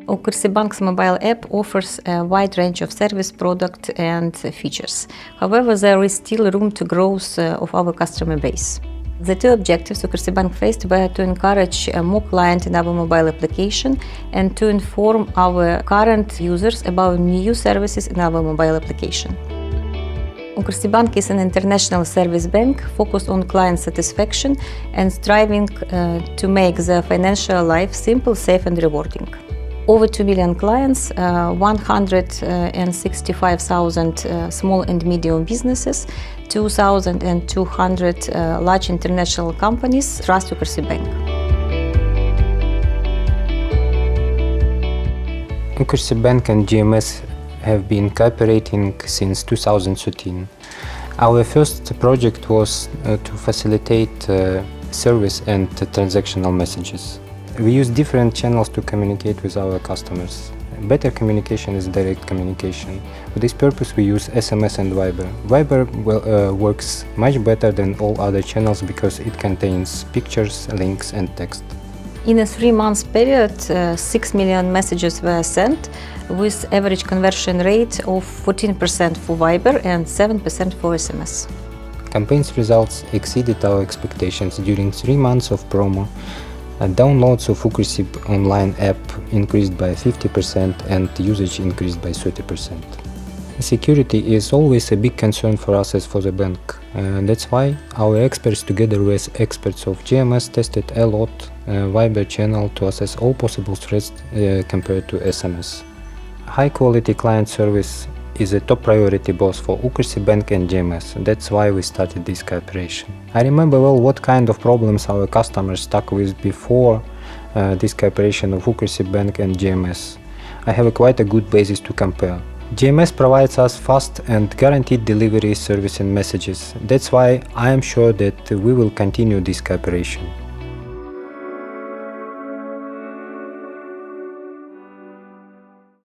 UKRSIBBANK's mobile app offers a wide range of service, product and features. However, there is still room to growth of our customer base. The two objectives UKRSIBBANK faced were to encourage more clients in our mobile application and to inform our current users about new services in our mobile application. UKRSIBBANK is an international service bank focused on client satisfaction and striving to make their financial life simple, safe and rewarding. Over 2 million clients, 165,000 small and medium businesses, 2,200 large international companies trust UKRSIBBANK. UKRSIBBANK and GMS have been cooperating since 2013. Our first project was to facilitate service and transactional messages. We use different channels to communicate with our customers. Better communication is direct communication. For this purpose we use SMS and Viber. Viber works much better than all other channels because it contains pictures, links and text. In a 3-month period, 6 million messages were sent, with average conversion rate of 14% for Viber and 7% for SMS. Campaigns results exceeded our expectations during 3 months of promo. Downloads of UKRSIB online app increased by 50% and usage increased by 30%. Security is always a big concern for us as for the bank. That's why our experts together with experts of GMS tested a lot Viber channel to assess all possible threats compared to SMS. High quality client service is a top priority both for UKRSIBBANK and GMS. That's why we started this cooperation. I remember well what kind of problems our customers stuck with before this cooperation of UKRSIBBANK and GMS. I have quite a good basis to compare. GMS provides us fast and guaranteed delivery service and messages. That's why I am sure that we will continue this cooperation.